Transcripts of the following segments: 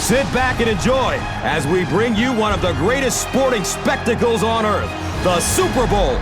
Sit back and enjoy as we bring you one of the greatest sporting spectacles on earth, the Super Bowl.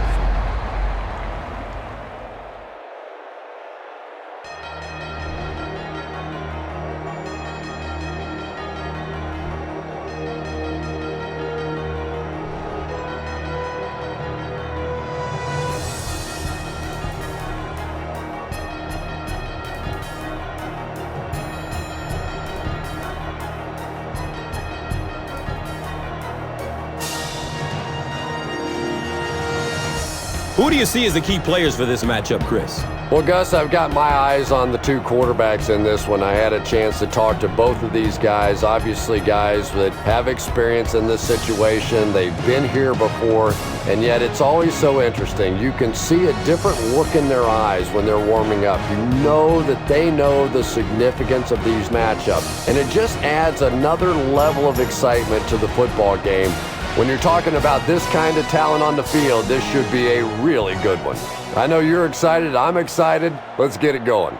Who do you see as the key players for this matchup, Chris? Well, Gus, I've got my eyes on the two quarterbacks in this one. I had a chance to talk to both of these guys, obviously guys that have experience in this situation. They've been here before, and yet it's always so interesting. You can see a different look in their eyes when they're warming up. You know that they know the significance of these matchups, and it just adds another level of excitement to the football game. When you're talking about this kind of talent on the field, this should be a really good one. I know you're excited. I'm excited. Let's get it going.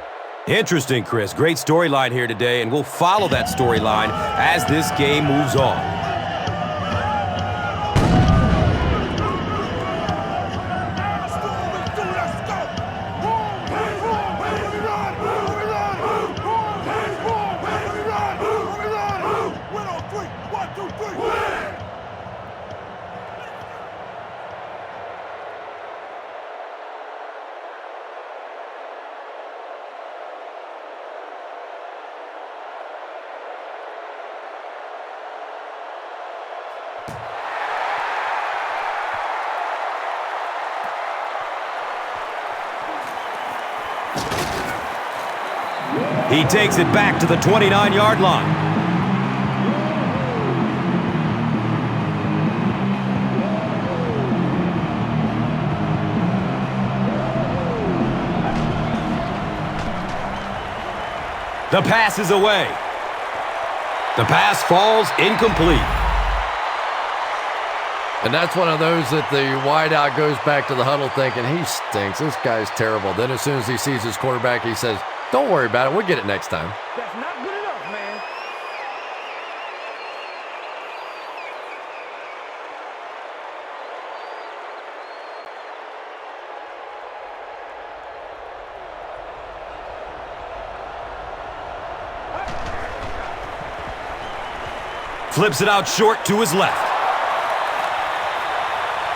Interesting, Chris. Great storyline here today, and we'll follow that storyline as this game moves on. He takes it back to the 29-yard line. The pass is away. The pass falls incomplete. And that's one of those that the wideout goes back to the huddle thinking, he stinks. This guy's terrible. Then as soon as he sees his quarterback, he says, don't worry about it. We'll get it next time. That's not good enough, man. Flips it out short to his left.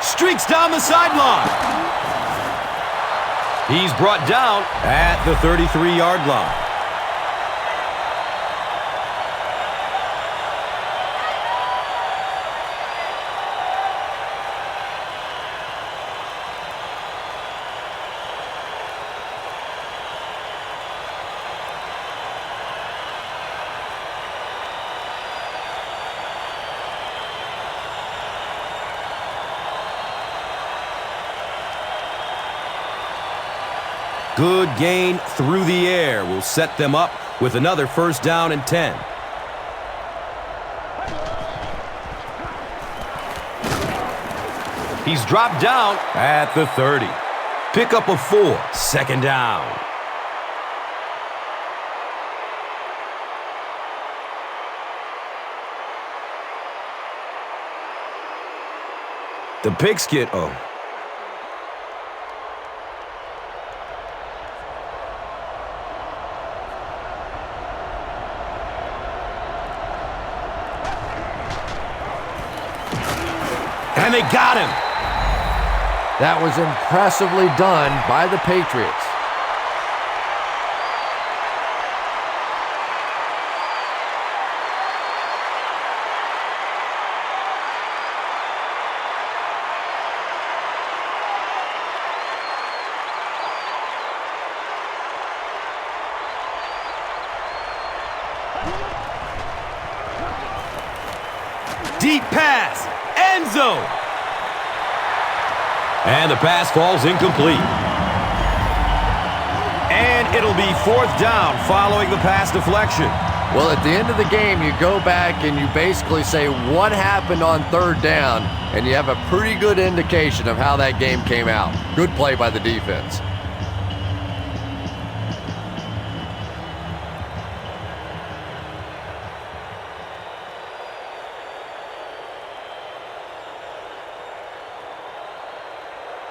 Streaks down the sideline. He's brought down at the 33-yard line. Good gain through the air will set them up with another first down and 10. He's dropped down at the 30. Pick up a 4, second down. The pigskin, And they got him. That was impressively done by the Patriots. Deep pass, end zone. And the pass falls incomplete. And it'll be fourth down following the pass deflection. Well, at the end of the game, you go back and you basically say what happened on third down, and you have a pretty good indication of how that game came out. Good play by the defense.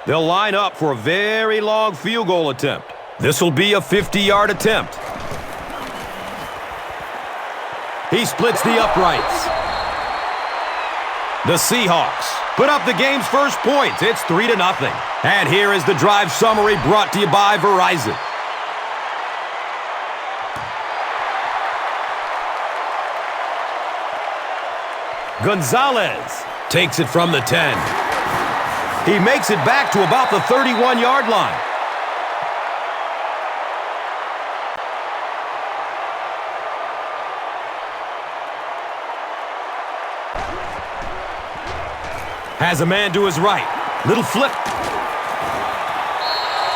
They'll line up for a very long field goal attempt. This will be a 50-yard attempt. He splits the uprights. The Seahawks put up the game's first points. It's 3-0. And here is the drive summary brought to you by Verizon. Gonzalez takes it from the 10. He makes it back to about the 31-yard line. Has a man to his right. Little flip.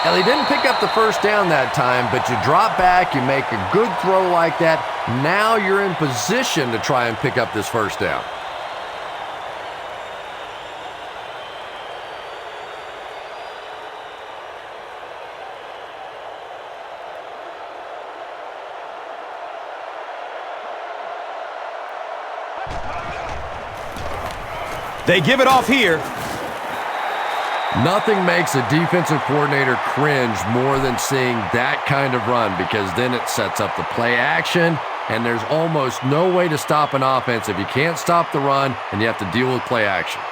Well, he didn't pick up the first down that time, but you drop back, you make a good throw like that. Now you're in position to try and pick up this first down. They give it off here. Nothing makes a defensive coordinator cringe more than seeing that kind of run, because then it sets up the play action, and there's almost no way to stop an offense if you can't stop the run and you have to deal with play action.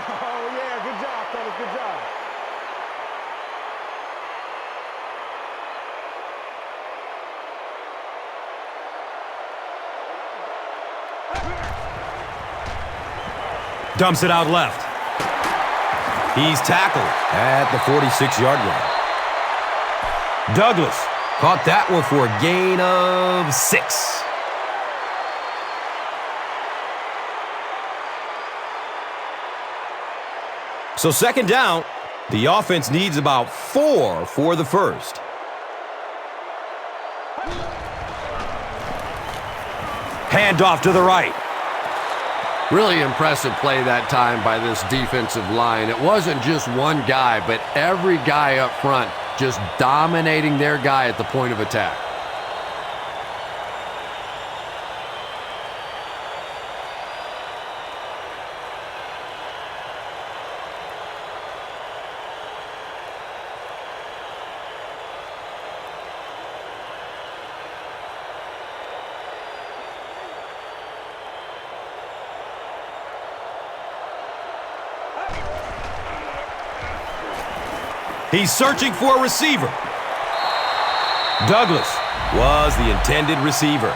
Oh, yeah, good job, fellas, good job. Dumps it out left. He's tackled at the 46-yard line. Douglas caught that one for a gain of 6. So second down, the offense needs about 4 for the first. Handoff to the right. Really impressive play that time by this defensive line. It wasn't just one guy, but every guy up front just dominating their guy at the point of attack. He's searching for a receiver. Douglas was the intended receiver.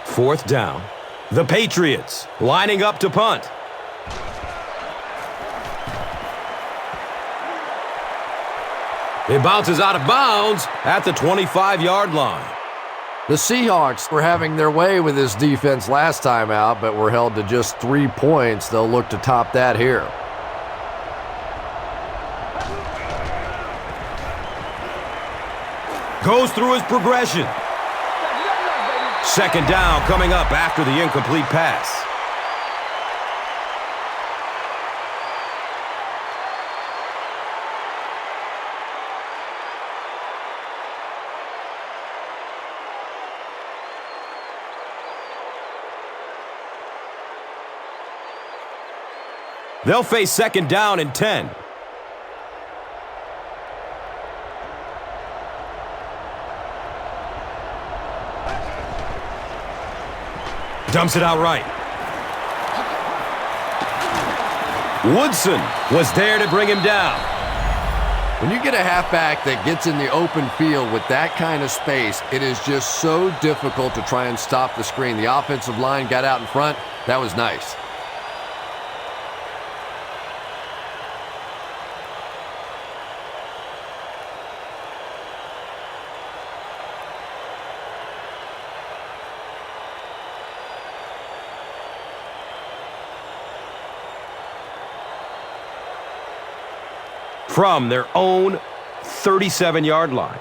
Fourth down. The Patriots lining up to punt. It bounces out of bounds at the 25-yard line. The Seahawks were having their way with this defense last time out, but were held to just 3 points. They'll look to top that here. Goes through his progression. Second down coming up after the incomplete pass. They'll face second down and 10. Dumps it out right. Woodson was there to bring him down. When you get a halfback that gets in the open field with that kind of space, it is just so difficult to try and stop the screen. The offensive line got out in front. That was nice. From their own 37-yard line.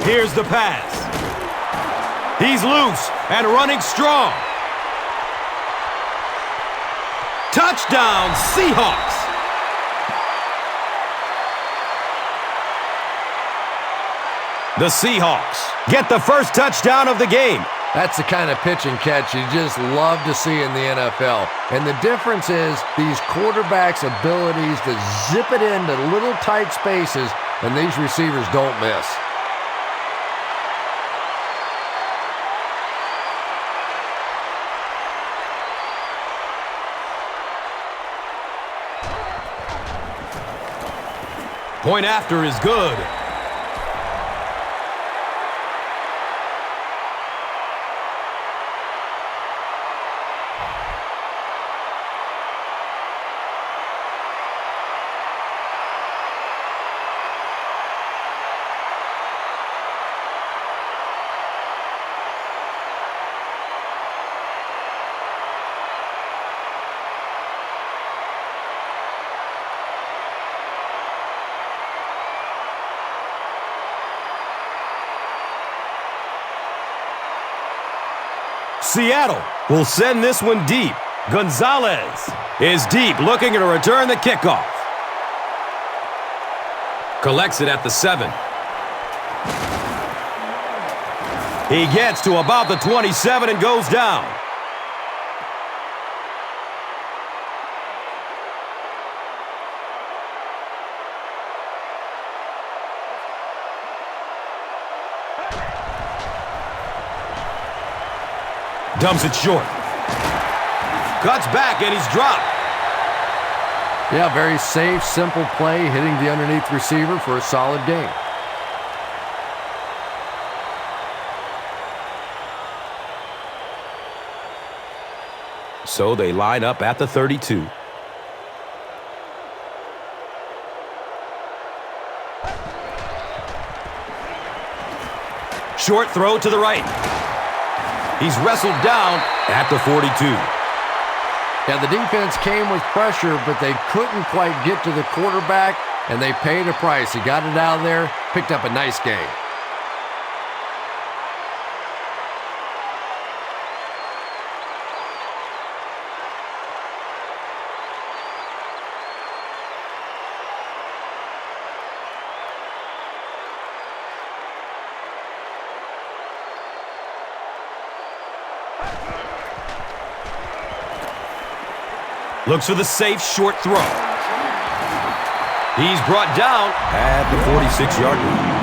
Here's the pass. He's loose and running strong. Touchdown, Seahawks. The Seahawks get the first touchdown of the game. That's the kind of pitch and catch you just love to see in the NFL. And the difference is these quarterbacks' abilities to zip it into little tight spaces, and these receivers don't miss. Point after is good. Seattle will send this one deep. Gonzalez is deep, looking to return the kickoff. Collects it at the 7. He gets to about the 27 and goes down. Dumps it short. Cuts back and he's dropped. Yeah, very safe, simple play, hitting the underneath receiver for a solid gain. So they line up at the 32. Short throw to the right. He's wrestled down at the 42. Yeah, the defense came with pressure, but they couldn't quite get to the quarterback, and they paid a price. He got it out of there, picked up a nice gain. Looks for the safe short throw. He's brought down at the 46-yard line.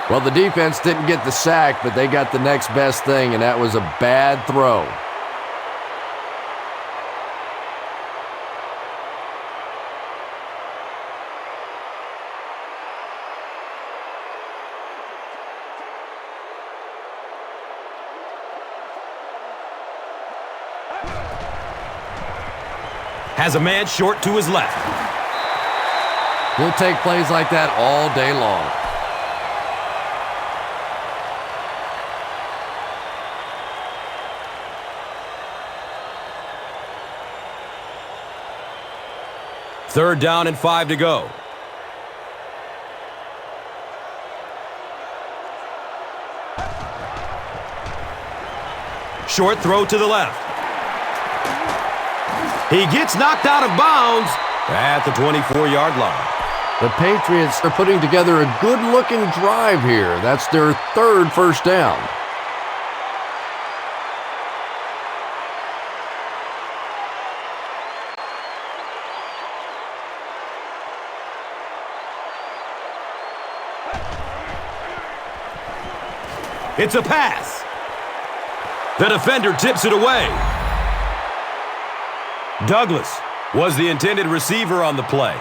Well, the defense didn't get the sack, but they got the next best thing, and that was a bad throw. Has a man short to his left. We'll take plays like that all day long. Third down and 5 to go. Short throw to the left. He gets knocked out of bounds at the 24-yard line. The Patriots are putting together a good-looking drive here. That's their third first down. It's a pass. The defender tips it away. Douglas was the intended receiver on the play.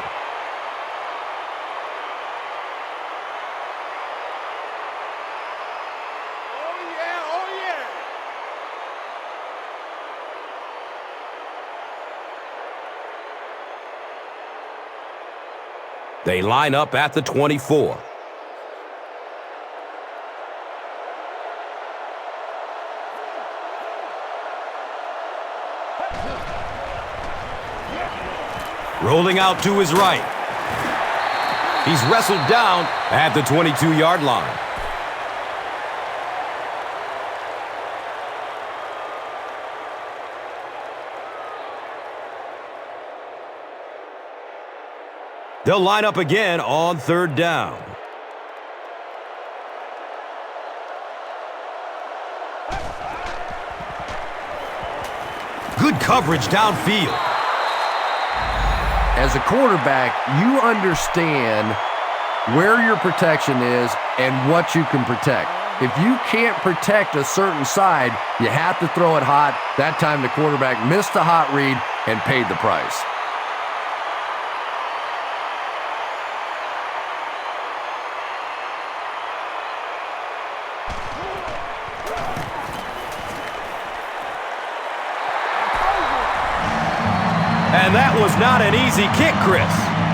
They line up at the 24. Rolling out to his right. He's wrestled down at the 22-yard line. They'll line up again on third down. Good coverage downfield. As a quarterback, you understand where your protection is and what you can protect. If you can't protect a certain side, you have to throw it hot. That time the quarterback missed the hot read and paid the price. And that was not an easy kick, Chris.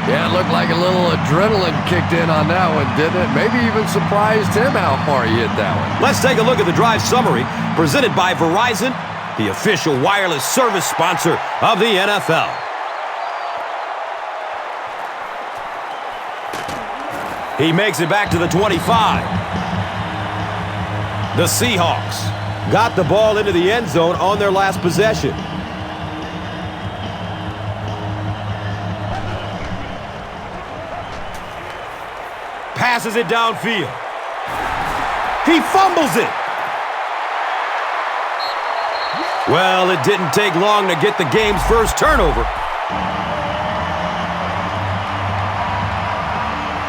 Yeah, it looked like a little adrenaline kicked in on that one, didn't it? Maybe even surprised him how far he hit that one. Let's take a look at the drive summary presented by Verizon, the official wireless service sponsor of the NFL. He makes it back to the 25. The Seahawks got the ball into the end zone on their last possession. Passes it downfield. He fumbles it. Well, it didn't take long to get the game's first turnover.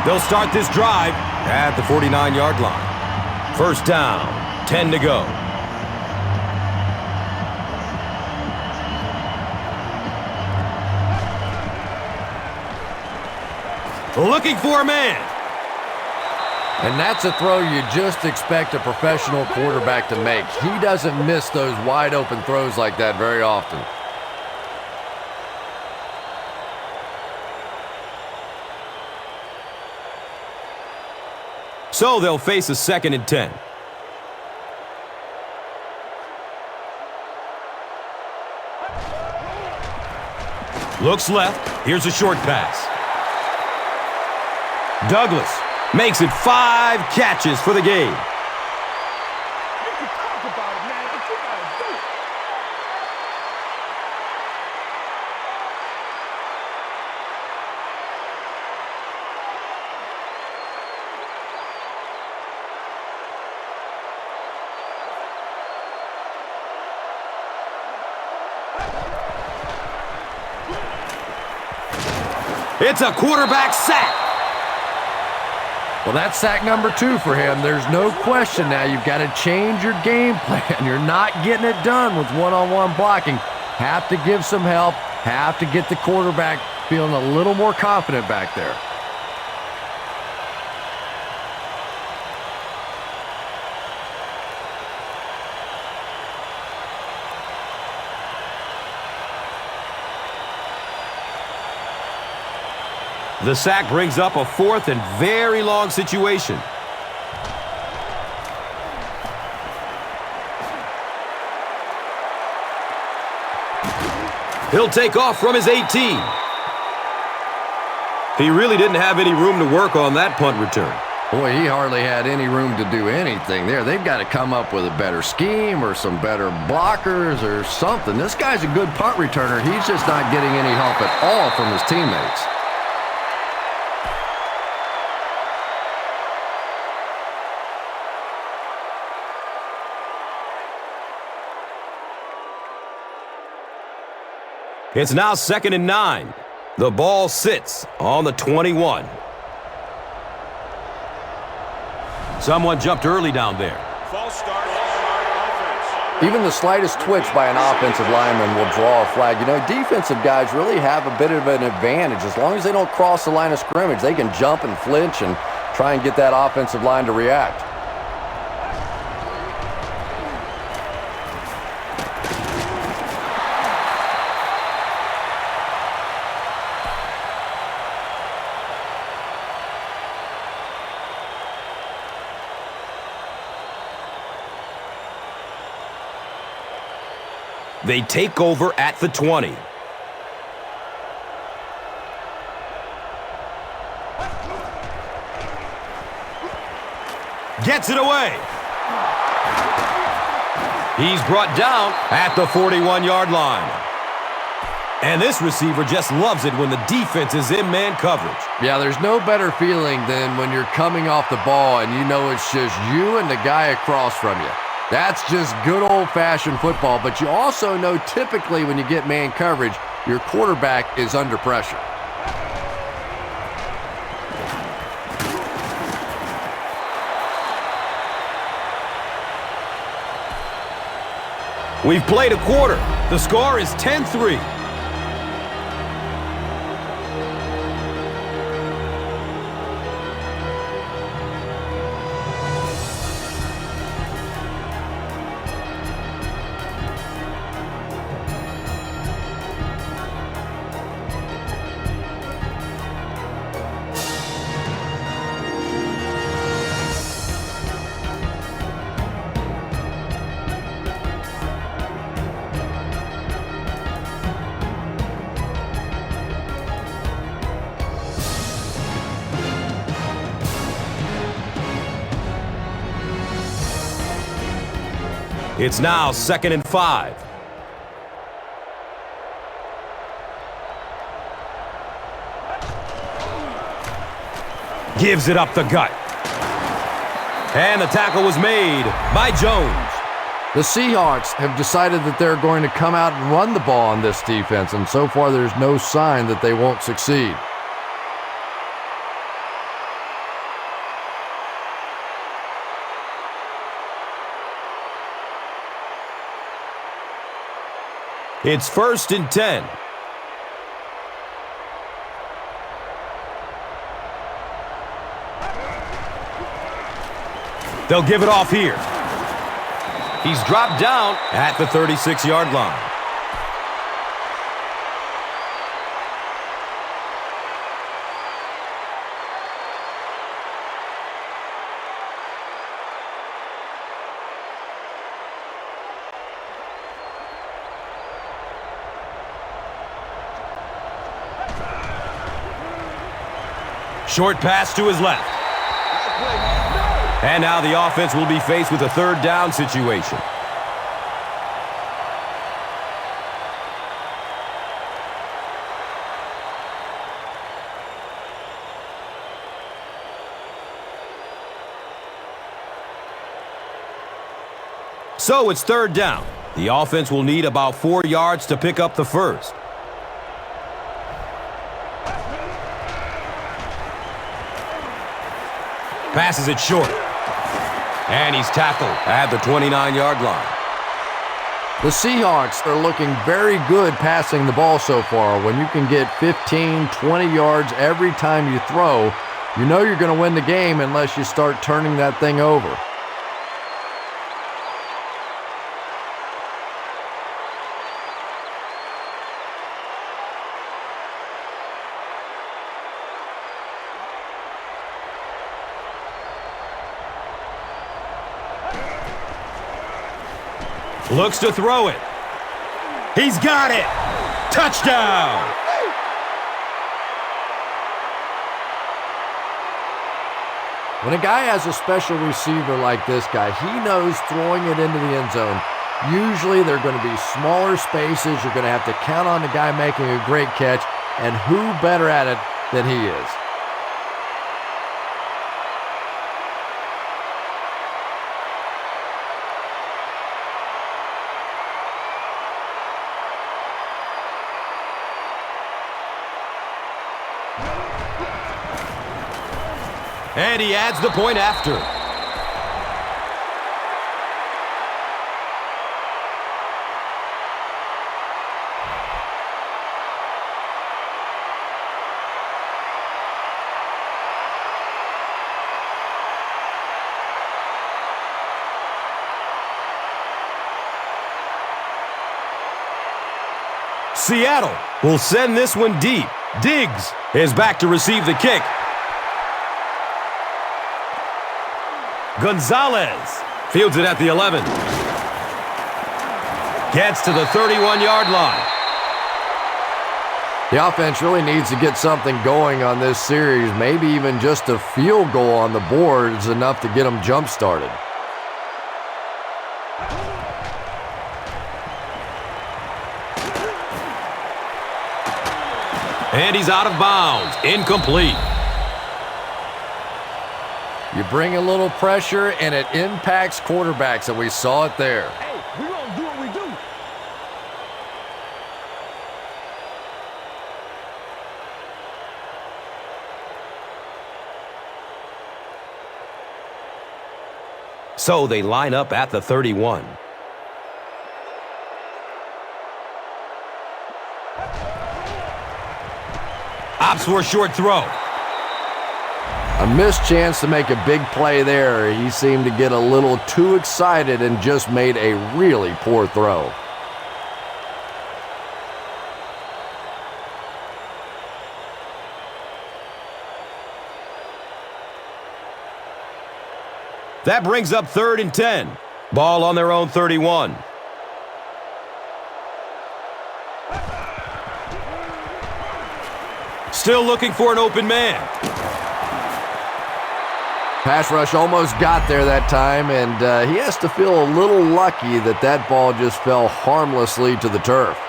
They'll start this drive at the 49-yard line. First down, 10 to go. Looking for a man. And that's a throw you just expect a professional quarterback to make. He doesn't miss those wide open throws like that very often. So they'll face a 2nd and 10. Looks left. Here's a short pass. Douglas makes it 5 catches for the game. You can talk about it, man, but you gotta do it. It's a quarterback sack. Well, that's sack number 2 for him. There's no question now. You've got to change your game plan. You're not getting it done with one-on-one blocking. Have to give some help. Have to get the quarterback feeling a little more confident back there. The sack brings up a 4th and very long situation. He'll take off from his 18. He really didn't have any room to work on that punt return. Boy, he hardly had any room to do anything there. They've got to come up with a better scheme or some better blockers or something. This guy's a good punt returner. He's just not getting any help at all from his teammates. It's now 2nd and 9. The ball sits on the 21. Someone jumped early down there. False start. Offense. Even the slightest twitch by an offensive lineman will draw a flag. You know, defensive guys really have a bit of an advantage. As long as they don't cross the line of scrimmage, they can jump and flinch and try and get that offensive line to react. They take over at the 20. Gets it away. He's brought down at the 41-yard line. And this receiver just loves it when the defense is in man coverage. Yeah, there's no better feeling than when you're coming off the ball and you know it's just you and the guy across from you. That's just good old-fashioned football, but you also know typically when you get man coverage, your quarterback is under pressure. We've played a quarter. The score is 10-3. It's now 2nd and 5. Gives it up the gut. And the tackle was made by Jones. The Seahawks have decided that they're going to come out and run the ball on this defense, and so far there's no sign that they won't succeed. It's 1st and 10. They'll give it off here. He's dropped down at the 36-yard line. Short pass to his left. And now the offense will be faced with a 3rd down situation. So it's 3rd down. The offense will need about 4 yards to pick up the first. Passes it short. And he's tackled at the 29-yard line. The Seahawks are looking very good passing the ball so far. When you can get 15, 20 yards every time you throw, you know you're going to win the game unless you start turning that thing over. Looks to throw it. He's got it. Touchdown. When a guy has a special receiver like this guy, he knows throwing it into the end zone. Usually they're going to be smaller spaces. You're going to have to count on the guy making a great catch, and who better at it than he is? And he adds the point after. Seattle will send this one deep. Diggs is back to receive the kick. Gonzalez fields it at the 11. Gets to the 31-yard line. The offense really needs to get something going on this series. Maybe even just a field goal on the board is enough to get them jump-started. And he's out of bounds. Incomplete. You bring a little pressure, and it impacts quarterbacks, and we saw it there. Hey, we're going to do what we do. So they line up at the 31. Opts for a short throw. A missed chance to make a big play there. He seemed to get a little too excited and just made a really poor throw. That brings up 3rd and 10. Ball on their own 31. Still looking for an open man. Pass rush almost got there that time, and he has to feel a little lucky that that ball just fell harmlessly to the turf.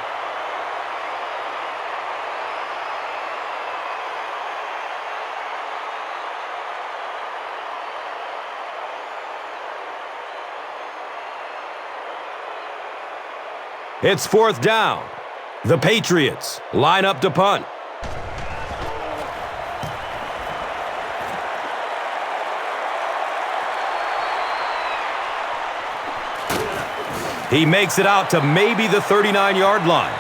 It's 4th down. The Patriots line up to punt. He makes it out to maybe the 39-yard line.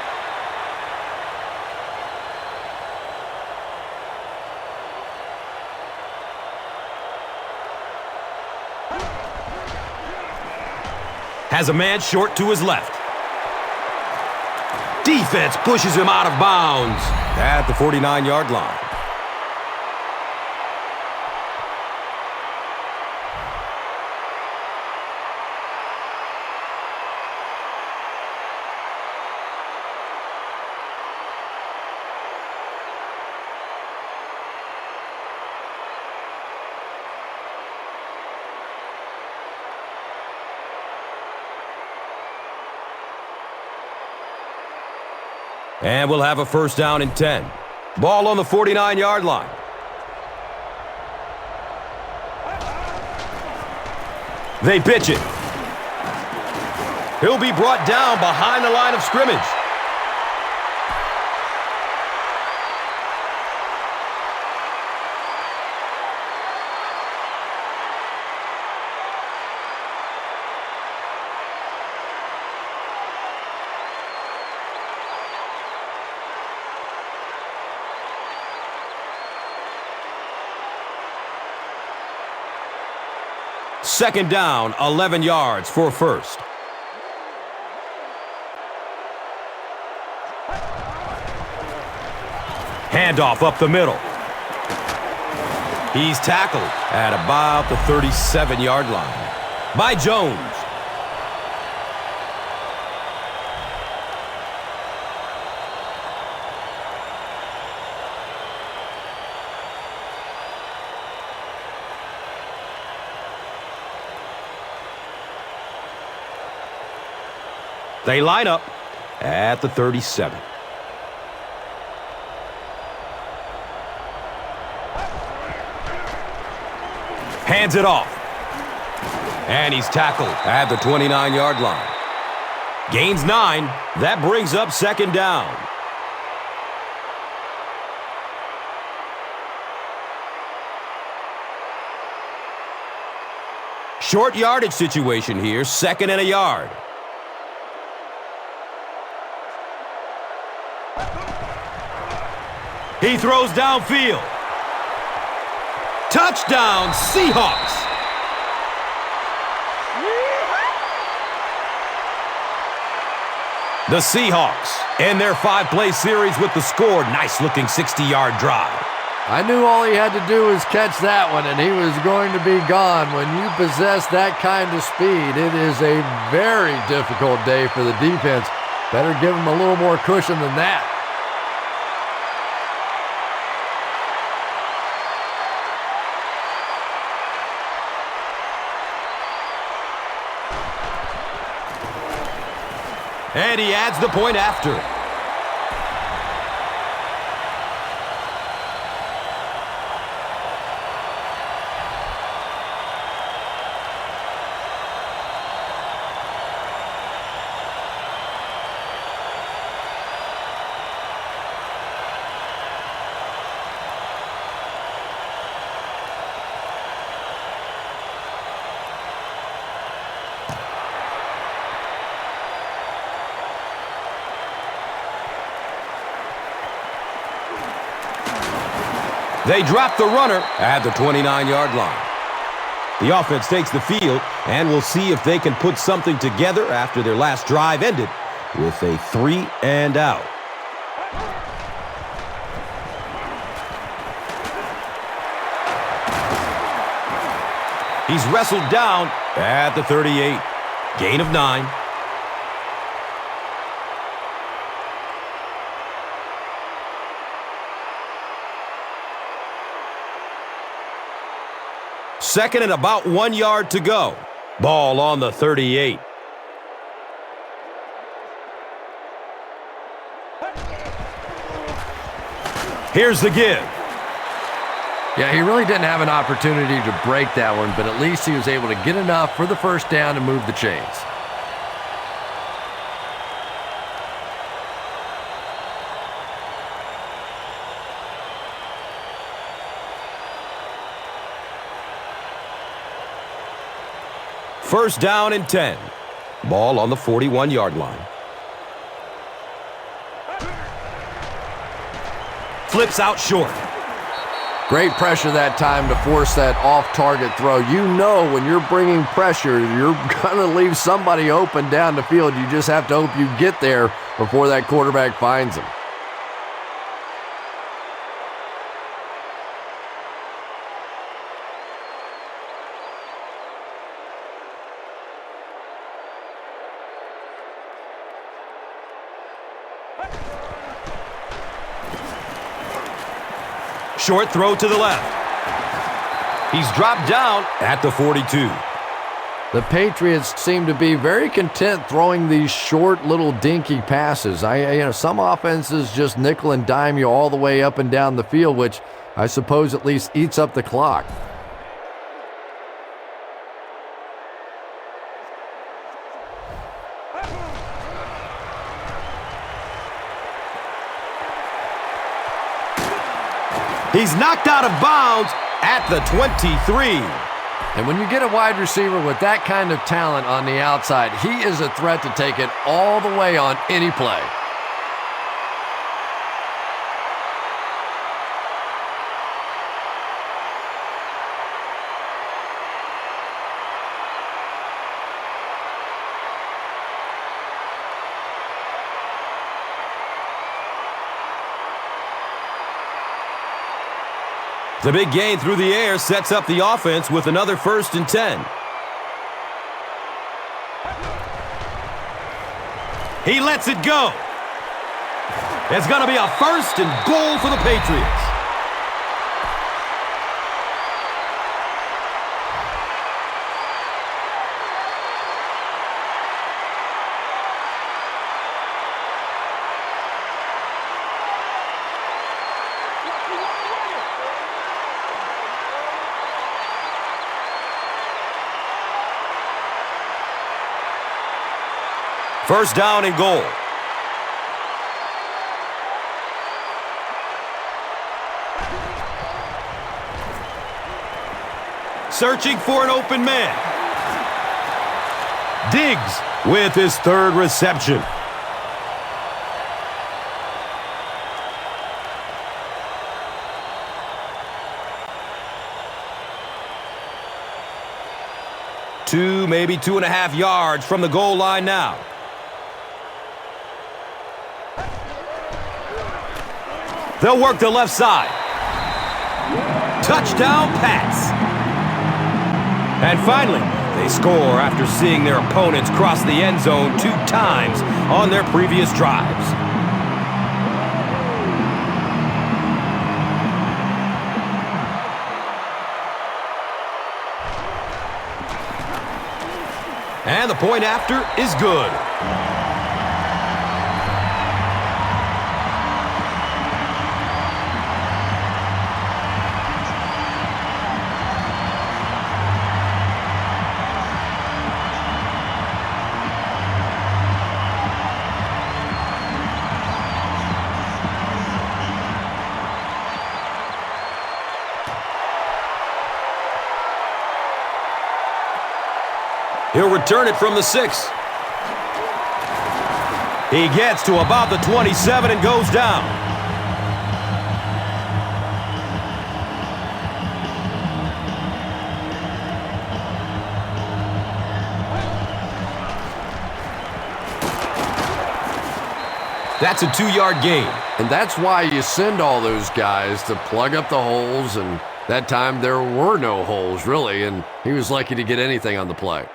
Has a man short to his left. Defense pushes him out of bounds at the 49-yard line. And we'll have a 1st down and 10. Ball on the 49-yard line. They pitch it. He'll be brought down behind the line of scrimmage. Second down, 11 yards for 1st. Handoff up the middle. He's tackled at about the 37-yard line by Jones. They line up at the 37. Hands it off. And he's tackled at the 29-yard line. Gains 9. That brings up 2nd down. Short yardage situation here, 2nd and a yard. He throws downfield. Touchdown, Seahawks. The Seahawks end their 5-play series with the score. Nice-looking 60-yard drive. I knew all he had to do was catch that one, and he was going to be gone. When you possess that kind of speed, it is a very difficult day for the defense. Better give him a little more cushion than that. And he adds the point after. They drop the runner at the 29-yard line. The offense takes the field, and we'll see if they can put something together after their last drive ended with a 3-and-out. He's wrestled down at the 38. Gain of 9. Second and about 1 yard to go. Ball on the 38. Here's the give. Yeah, he really didn't have an opportunity to break that one, but at least he was able to get enough for the first down and move the chains. First down and 10. Ball on the 41-yard line. Flips out short. Great pressure that time to force that off-target throw. You know when you're bringing pressure, you're going to leave somebody open down the field. You just have to hope you get there before that quarterback finds him. Short throw to the left. He's dropped down at the 42. The Patriots seem to be very content throwing these short little dinky passes. Some offenses just nickel and dime you all the way up and down the field, which I suppose at least eats up the clock. He's knocked out of bounds at the 23. And when you get a wide receiver with that kind of talent on the outside, he is a threat to take it all the way on any play. The big gain through the air sets up the offense with another 1st and 10. He lets it go. It's going to be a 1st and goal for the Patriots. First down and goal. Searching for an open man. Diggs with his 3rd reception. Maybe 2.5 yards from the goal line now. They'll work the left side. Touchdown pass. And finally, they score after seeing their opponents cross the end zone 2 times on their previous drives. And the point after is good. He'll return it from the 6. He gets to about the 27 and goes down. That's a 2-yard gain. And that's why you send all those guys to plug up the holes, and that time there were no holes, really, and he was lucky to get anything on the play.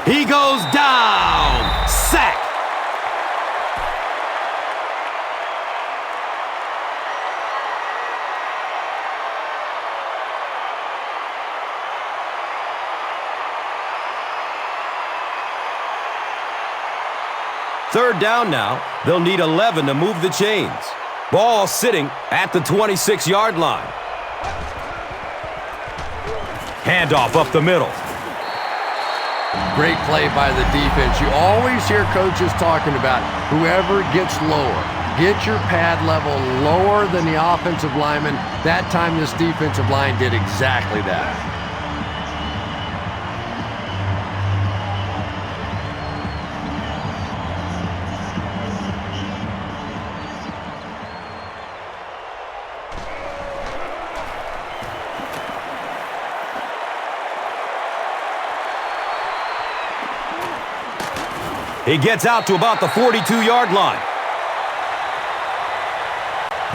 He goes down. Sack. Third down now. They'll need 11 to move the chains. Ball sitting at the 26-yard line. Handoff up the middle. Great play by the defense. You always hear coaches talking about whoever gets lower. Get your pad level lower than the offensive lineman. That time this defensive line did exactly that. He gets out to about the 42-yard line.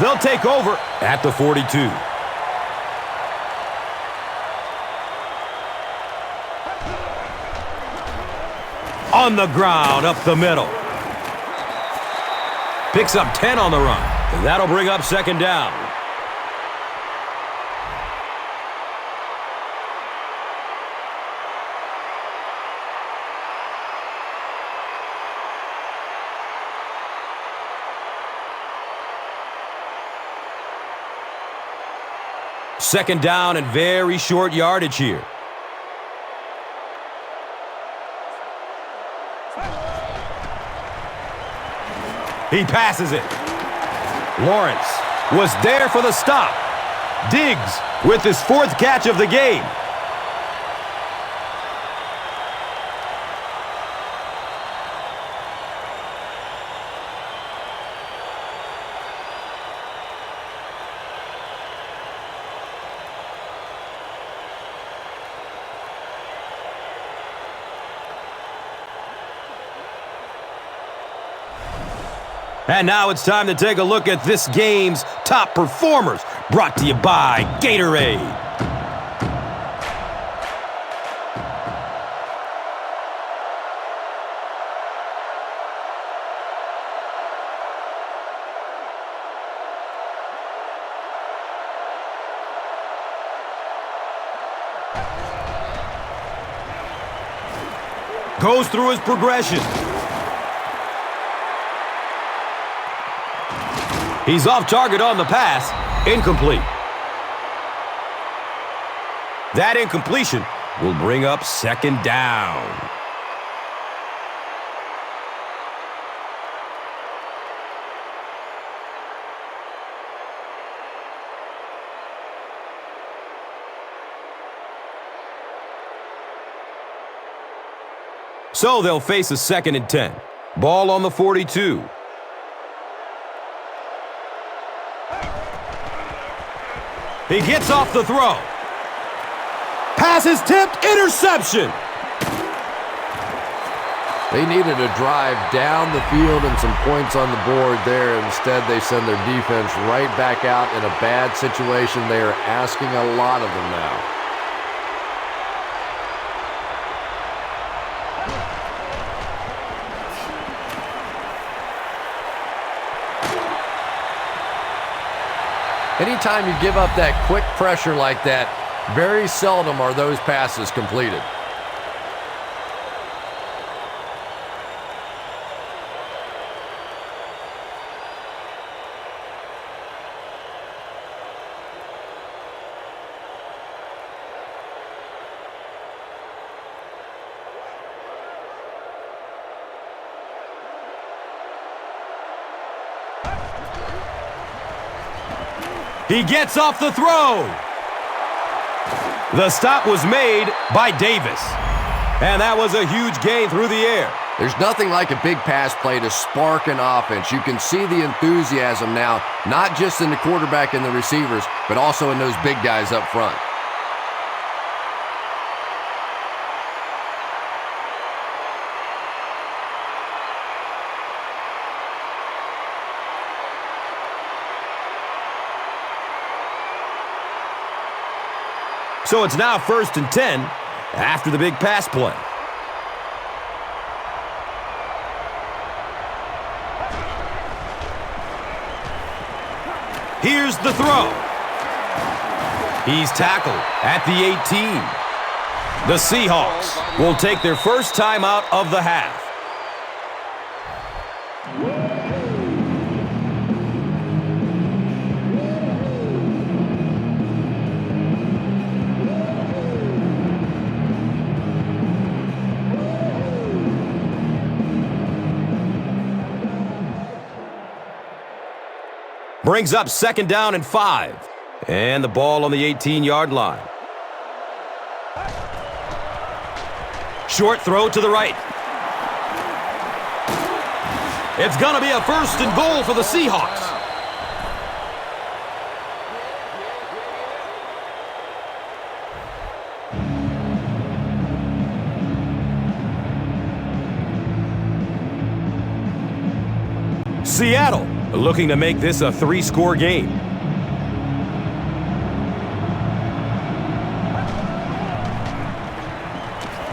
They'll take over at the 42. On the ground, up the middle. Picks up 10 on the run. And that'll bring up second down. Second down and very short yardage here. He passes it. Lawrence was there for the stop. Diggs with his 4th catch of the game. And now it's time to take a look at this game's top performers, brought to you by Gatorade. Goes through his progression. He's off target on the pass. Incomplete. That incompletion will bring up second down. So they'll face a 2nd and 10. Ball on the 42. He gets off the throw. Pass is tipped. Interception. They needed a drive down the field and some points on the board there. Instead, they send their defense right back out in a bad situation. They are asking a lot of them now. Anytime you give up that quick pressure like that, very seldom are those passes completed. He gets off the throw. The stop was made by Davis. And that was a huge gain through the air. There's nothing like a big pass play to spark an offense. You can see the enthusiasm now, not just in the quarterback and the receivers, but also in those big guys up front. So it's now 1st and 10 after the big pass play. Here's the throw. He's tackled at the 18. The Seahawks will take their first time out of the half. Brings up 2nd down and 5. And the ball on the 18-yard line. Short throw to the right. It's going to be a 1st and goal for the Seahawks. Seattle looking to make this a 3-score game.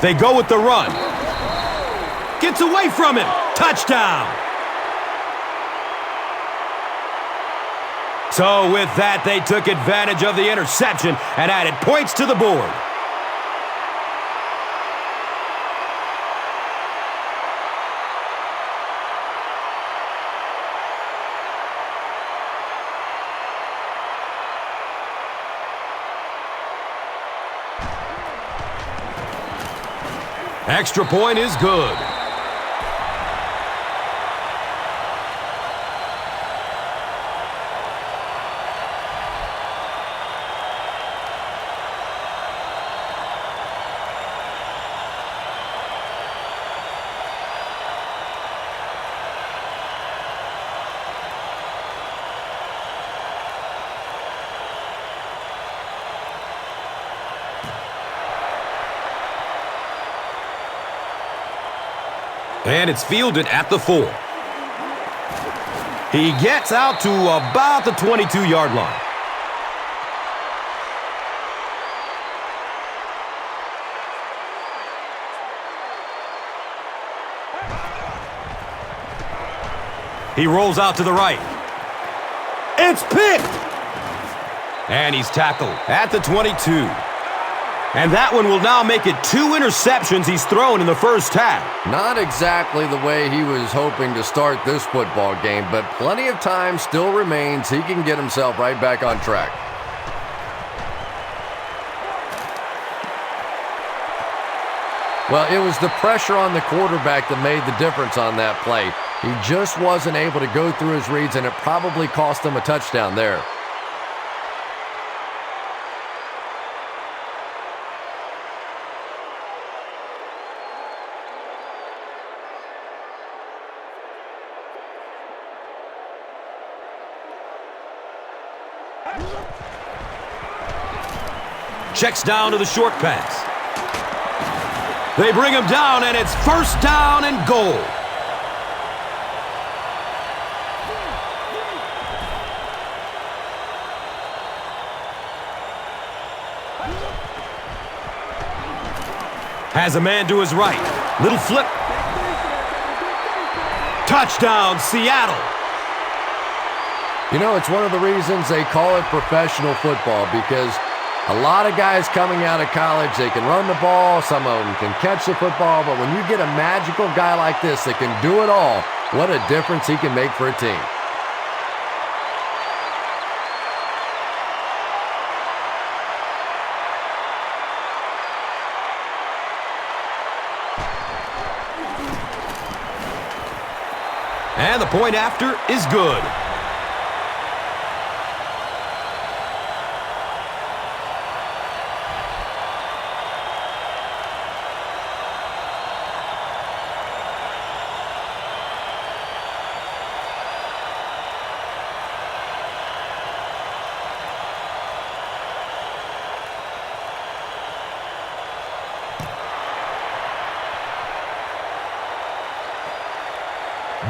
They go with the run. Gets away from him. Touchdown. So with that, they took advantage of the interception and added points to the board. Extra point is good. And it's fielded at the 4. He gets out to about the 22-yard line. He rolls out to the right. It's picked! And he's tackled at the 22. And that one will now make it 2 interceptions he's thrown in the first half. Not exactly the way he was hoping to start this football game, but plenty of time still remains. He can get himself right back on track. Well, it was the pressure on the quarterback that made the difference on that play. He just wasn't able to go through his reads, and it probably cost him a touchdown there. Checks down to the short pass. They bring him down, and it's first down and goal. Has a man to his right. Little flip. Touchdown, Seattle. You know, it's one of the reasons they call it professional football, because a lot of guys coming out of college, they can run the ball, some of them can catch the football, but when you get a magical guy like this that can do it all, what a difference he can make for a team. And the point after is good.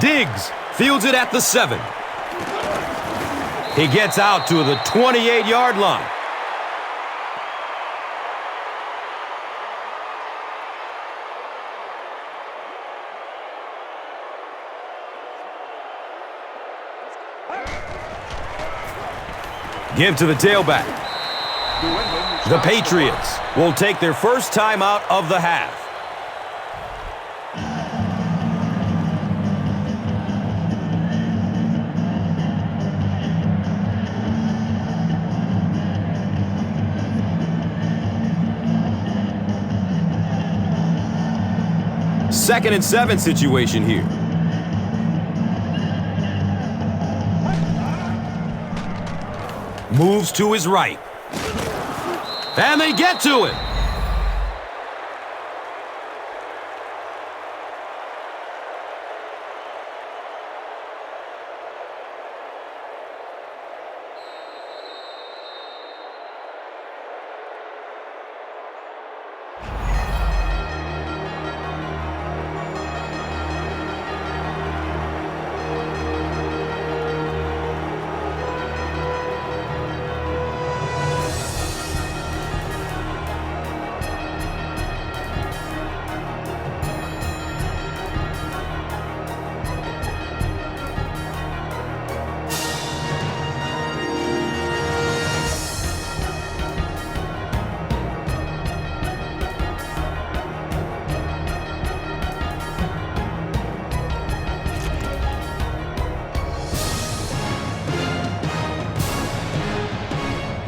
Diggs fields it at the 7. He gets out to the 28-yard line. Give to the tailback. The Patriots will take their first timeout of the half. Second and 7 situation here. Moves to his right. And they get to it.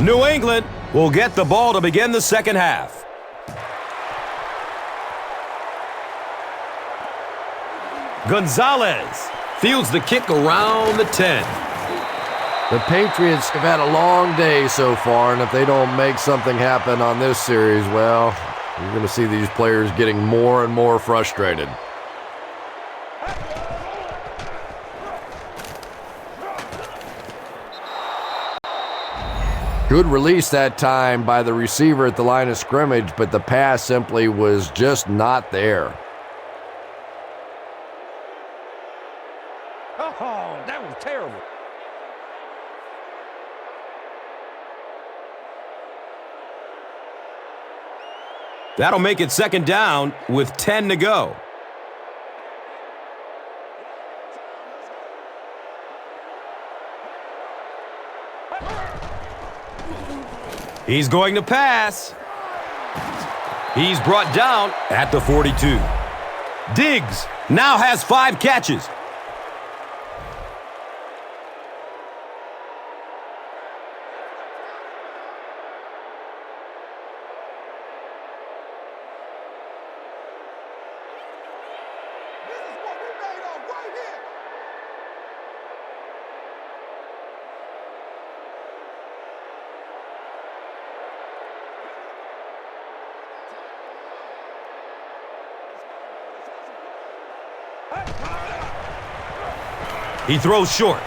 New England will get the ball to begin the second half. Gonzalez fields the kick around the 10. The Patriots have had a long day so far, and if they don't make something happen on this series, well, you're going to see these players getting more and more frustrated. Good release that time by the receiver at the line of scrimmage, but the pass simply was just not there. Oh, that was terrible. That'll make it second down with 10 to go. He's going to pass. He's brought down at the 42. Diggs now has 5 catches. He throws short.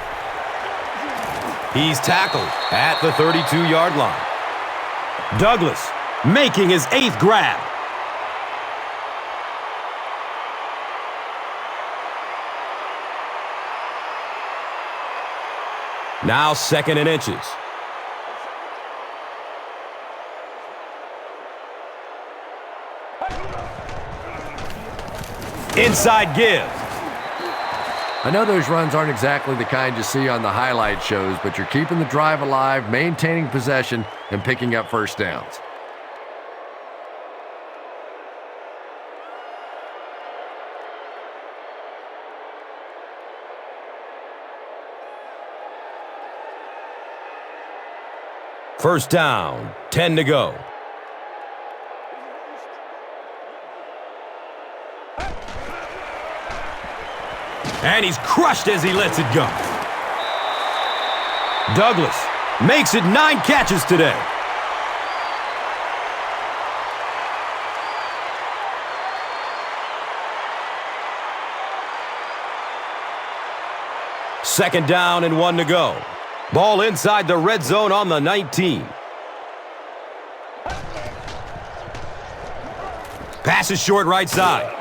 He's tackled at the 32-yard line. Douglas making his 8th grab. Now 2nd and inches. Inside give. I know those runs aren't exactly the kind you see on the highlight shows, but you're keeping the drive alive, maintaining possession, and picking up first downs. First down, 10 to go. And he's crushed as he lets it go. Douglas makes it 9 catches today. Second down and 1 to go. Ball inside the red zone on the 19. Pass is short right side.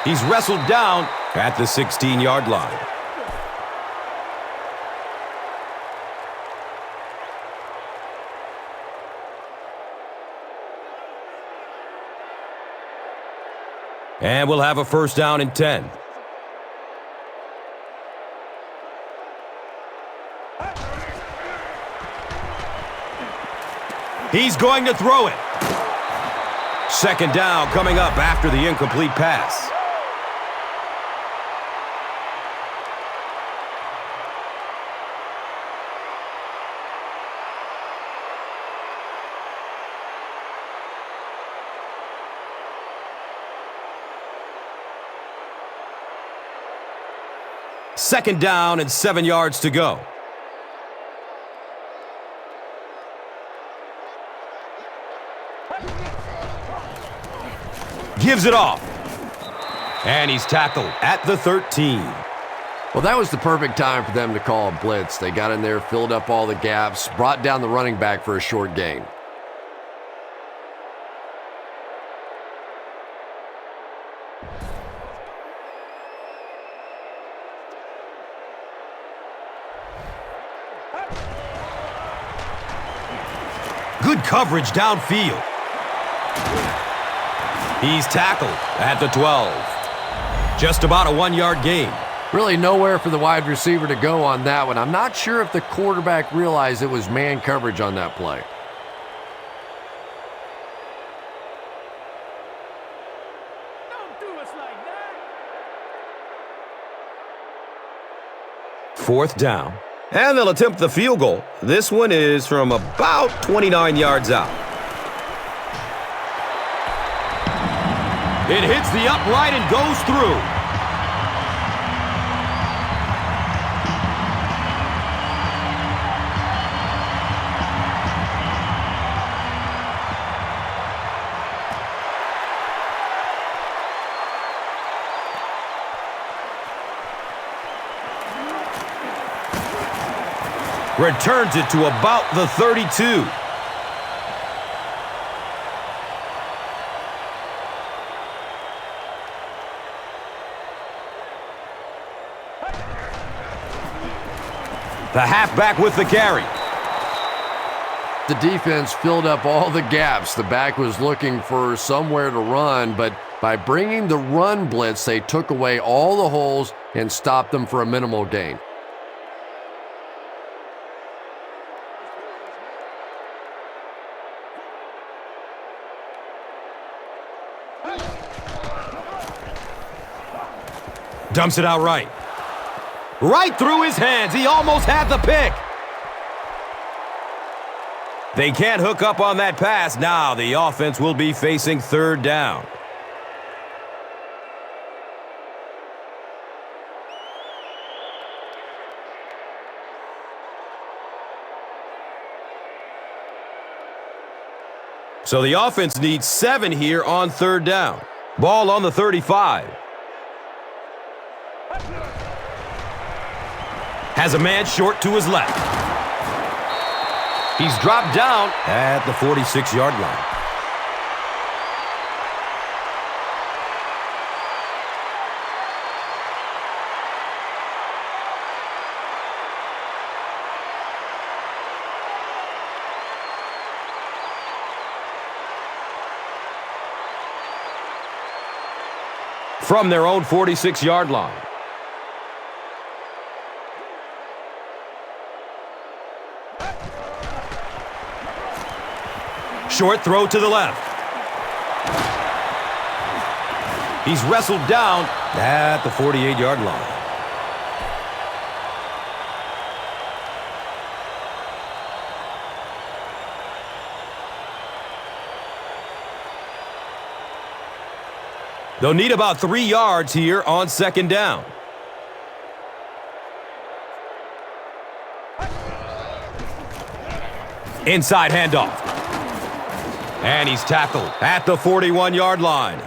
He's wrestled down at the 16-yard line. And we'll have a first down and 10. He's going to throw it. Second down coming up after the incomplete pass. Second down and 7 yards to go. Gives it off. And he's tackled at the 13. Well, that was the perfect time for them to call a blitz. They got in there, filled up all the gaps, brought down the running back for a short gain. Good coverage downfield. He's tackled at the 12. Just about a 1-yard gain. Really nowhere for the wide receiver to go on that one. I'm not sure if the quarterback realized it was man coverage on that play. Don't do us like that. Fourth down. And they'll attempt the field goal. This one is from about 29 yards out. It hits the upright and goes through. Returns it to about the 32. The halfback with the carry. The defense filled up all the gaps. The back was looking for somewhere to run, but by bringing the run blitz, they took away all the holes and stopped them for a minimal gain. Dumps it out right. Right through his hands. He almost had the pick. They can't hook up on that pass. Now the offense will be facing third down. So the offense needs 7 here on third down. Ball on the 35. Has a man short to his left. He's dropped down at the 46-yard line. From their own 46-yard line. Short throw to the left. He's wrestled down at the 48-yard line. They'll need about 3 yards here on second down. Inside handoff. And he's tackled at the 41-yard line.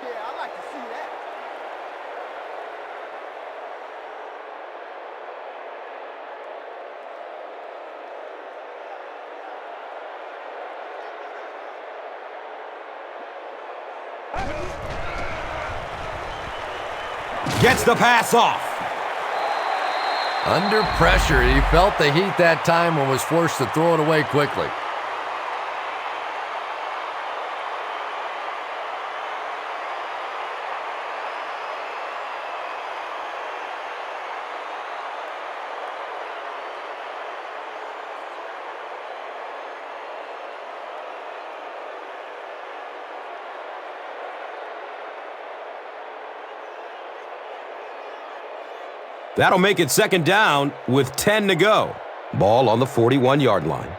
Yeah, I like to see that. Gets the pass off. Under pressure, he felt the heat that time and was forced to throw it away quickly. That'll make it second down with 10 to go. Ball on the 41-yard line.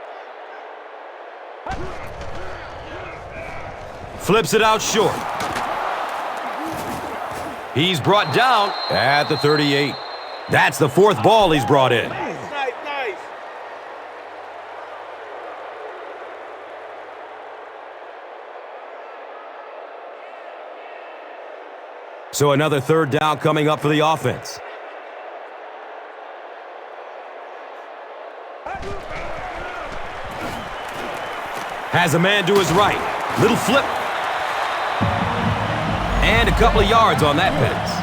Flips it out short. He's brought down at the 38. That's the fourth ball he's brought in. Nice. So another third down coming up for the offense. Has a man to his right. Little flip. And a couple of yards on that pass.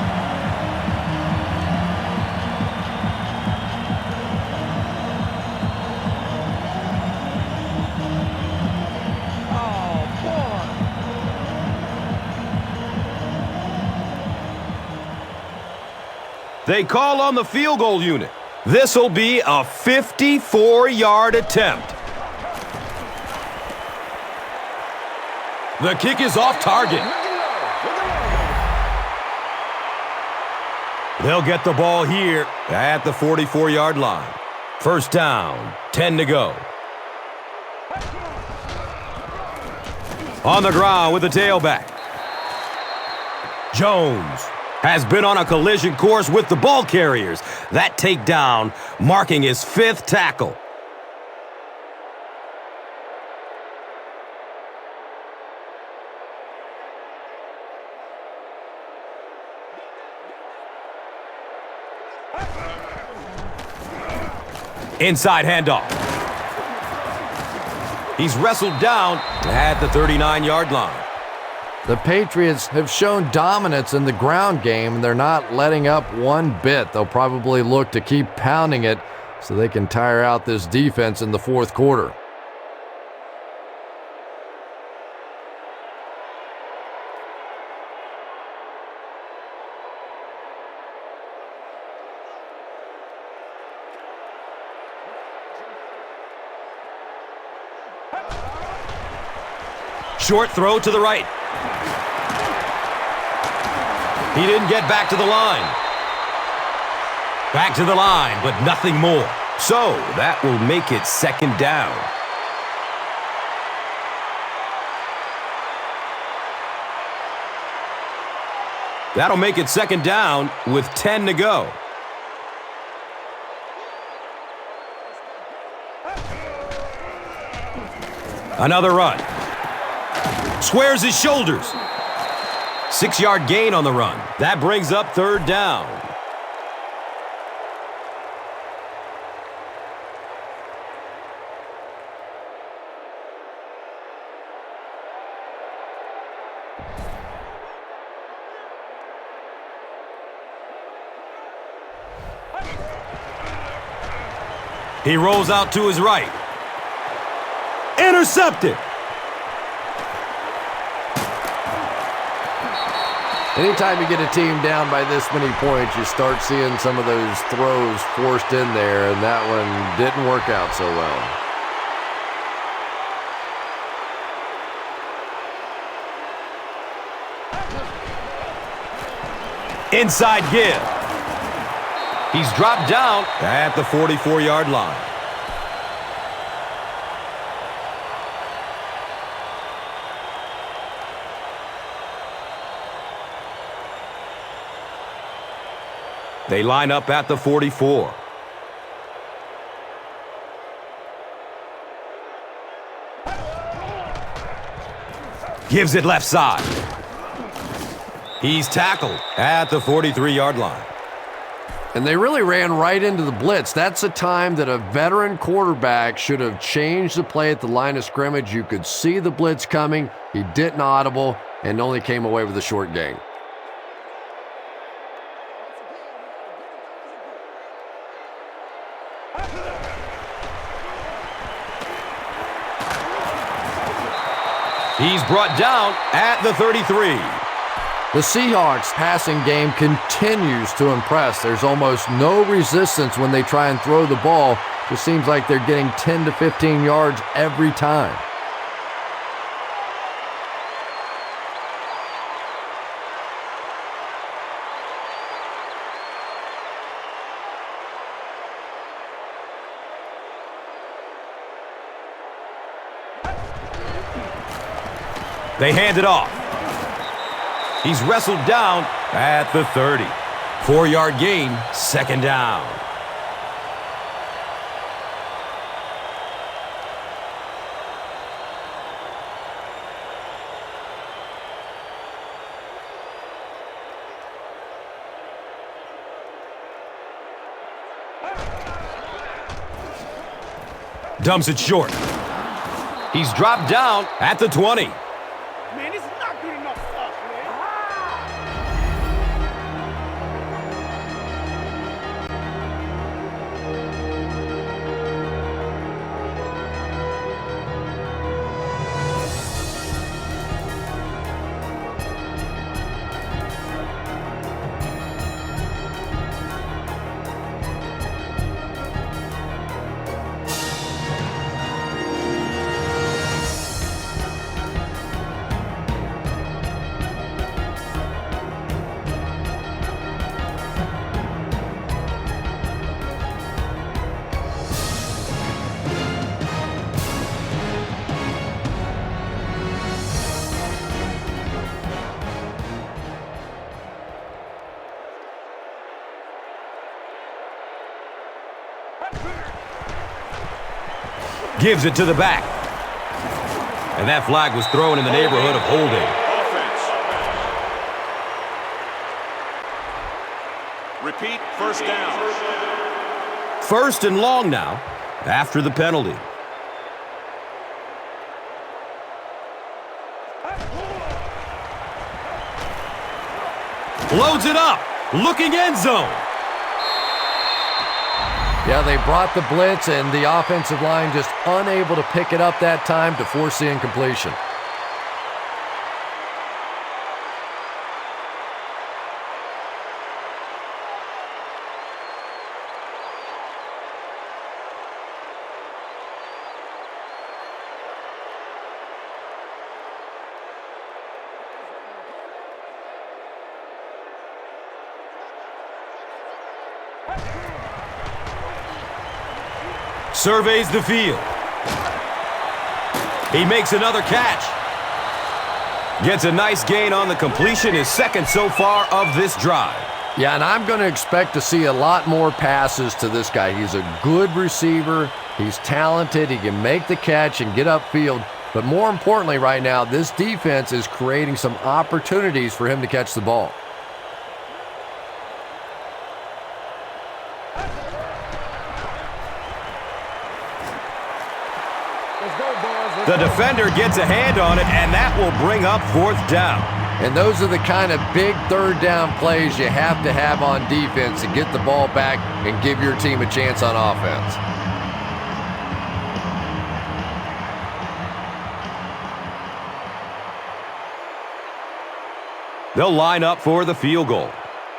They call on the field goal unit. This'll be a 54-yard attempt. The kick is off target. They'll get the ball here at the 44-yard line. First down, 10 to go. On the ground with the tailback. Jones has been on a collision course with the ball carriers. That takedown marking his 5th tackle. Inside handoff. He's wrestled down at the 39-yard line. The Patriots have shown dominance in the ground game, and they're not letting up one bit. They'll probably look to keep pounding it so they can tire out this defense in the fourth quarter. Short throw to the right. He didn't get back to the line. Back to the line, but nothing more. So that will make it second down. That'll make it second down with 10 to go. Another run. Squares his shoulders. 6-yard gain on the run. That brings up third down. He rolls out to his right. Intercepted. Anytime you get a team down by this many points, you start seeing some of those throws forced in there, and that one didn't work out so well. Inside give. He's dropped down at the 44-yard line. They line up at the 44. Gives it left side. He's tackled at the 43-yard line. And they really ran right into the blitz. That's a time that a veteran quarterback should have changed the play at the line of scrimmage. You could see the blitz coming. He didn't audible and only came away with a short gain. He's brought down at the 33. The Seahawks passing game continues to impress. There's almost no resistance when they try and throw the ball. Just seems like they're getting 10 to 15 yards every time. They hand it off. He's wrestled down at the 30. 4-yard gain, second down. Dumps it short. He's dropped down at the 20. Man, it's not good enough for us, man. Gives it to the back. And that flag was thrown in the neighborhood of holding. Repeat, first down. First and long now after the penalty. Loads it up. Looking end zone. Yeah, they brought the blitz, and the offensive line just unable to pick it up that time to force the incompletion. Surveys the field. He makes another catch. Gets a nice gain on the completion, his second so far of this drive. Yeah, and I'm going to expect to see a lot more passes to this guy. He's a good receiver. He's talented. He can make the catch and get upfield. But more importantly right now, this defense is creating some opportunities for him to catch the ball. The defender gets a hand on it, and that will bring up fourth down. And those are the kind of big third down plays you have to have on defense to get the ball back and give your team a chance on offense. They'll line up for the field goal.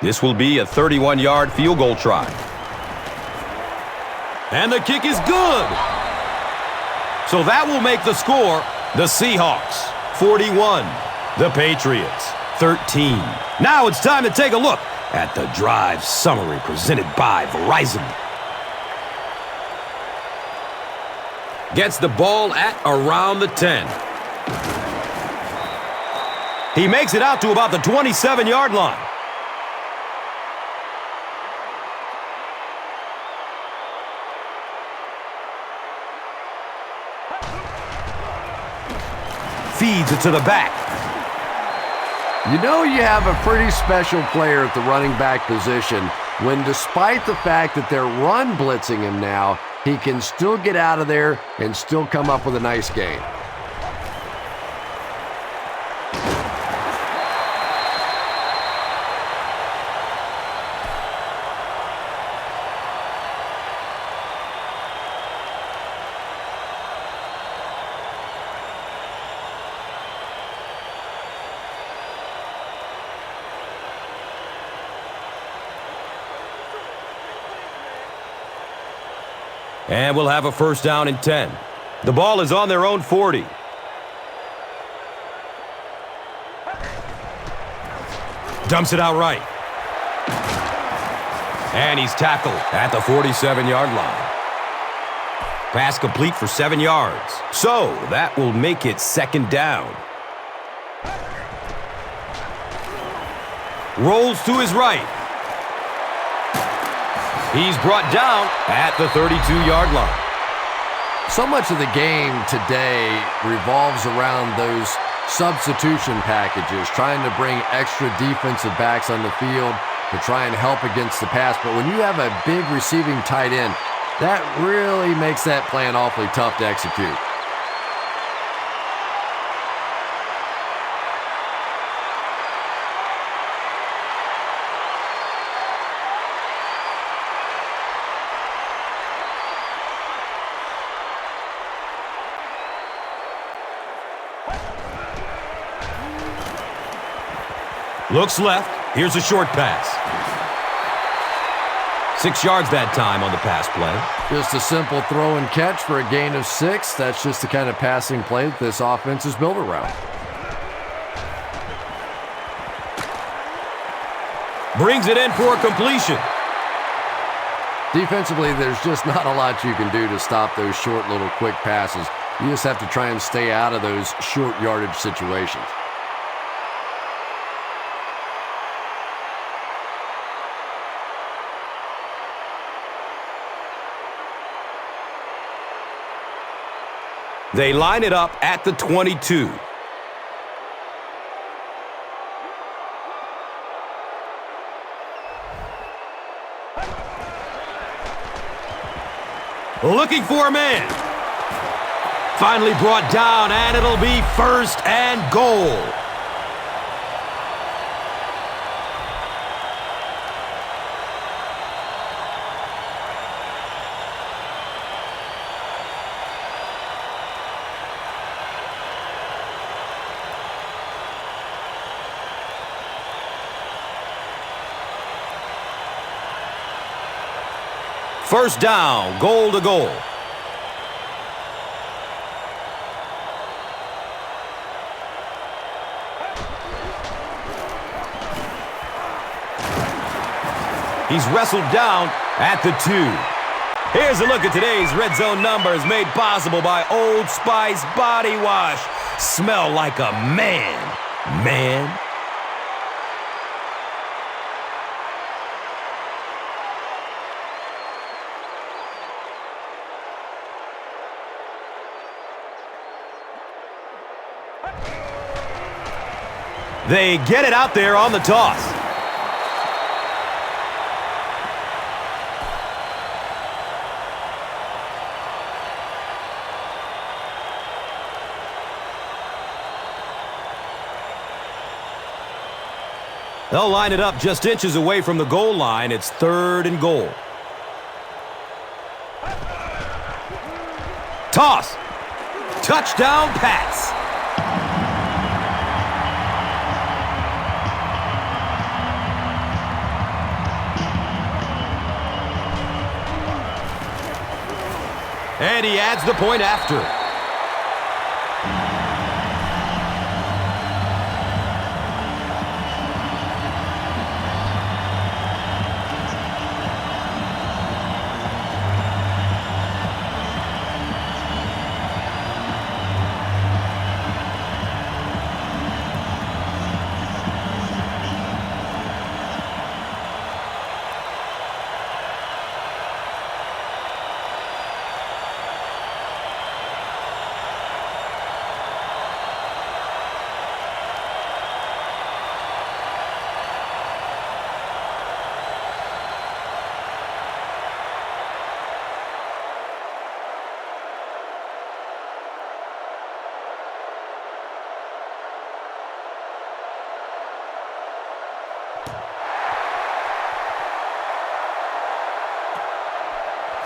This will be a 31-yard field goal try. And the kick is good. So that will make the score the Seahawks 41, the Patriots 13. Now it's time to take a look at the drive summary presented by Verizon. Gets the ball at around the 10. He makes it out to about the 27-yard line. Feeds it to the back. You know you have a pretty special player at the running back position when, despite the fact that they're run blitzing him now, he can still get out of there and still come up with a nice gain. And we'll have a first down and 10. The ball is on their own 40. Dumps it out right. And he's tackled at the 47-yard line. Pass complete for 7 yards. So that will make it second down. Rolls to his right. He's brought down at the 32-yard line. So much of the game today revolves around those substitution packages, trying to bring extra defensive backs on the field to try and help against the pass. But when you have a big receiving tight end, that really makes that plan awfully tough to execute. Looks left. Here's a short pass. 6 yards that time on the pass play. Just a simple throw and catch for a gain of 6. That's just the kind of passing play that this offense is built around. Brings it in for a completion. Defensively, there's just not a lot you can do to stop those short little quick passes. You just have to try and stay out of those short yardage situations. They line it up at the 22. Looking for a man. Finally brought down, and it'll be first and goal. First down, goal to goal. He's wrestled down at the 2. Here's a look at today's Red Zone numbers made possible by Old Spice Body Wash. Smell like a man, man. They get it out there on the toss. They'll line it up just inches away from the goal line. It's 3rd and goal. Toss. Touchdown pass. And he adds the point after.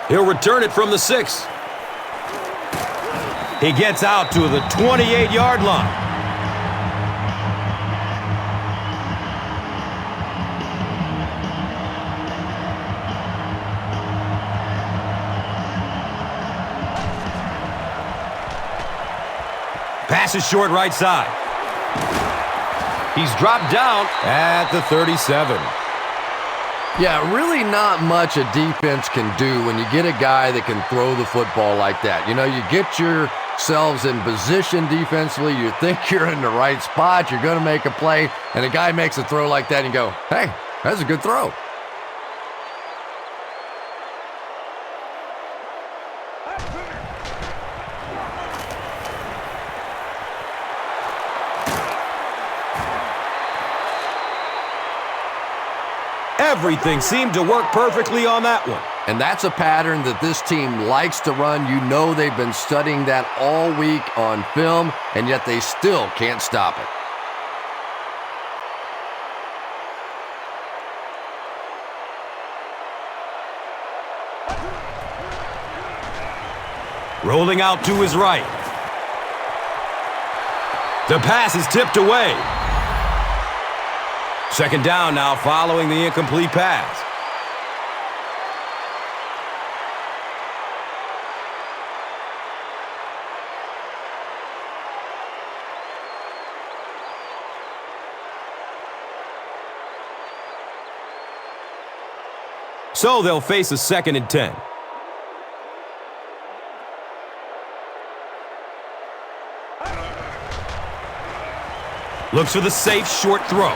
He'll return it from the 6. He gets out to the 28-yard line. Pass is short right side. He's dropped down at the 37. Yeah, really not much a defense can do when you get a guy that can throw the football like that. You know, you get yourselves in position defensively, you think you're in the right spot, you're going to make a play, and a guy makes a throw like that and you go, hey, that's a good throw. Everything seemed to work perfectly on that one. And that's a pattern that this team likes to run. You know they've been studying that all week on film, and yet they still can't stop it. Rolling out to his right. The pass is tipped away. Second down now following the incomplete pass. So they'll face a 2nd and 10. Looks for the safe short throw.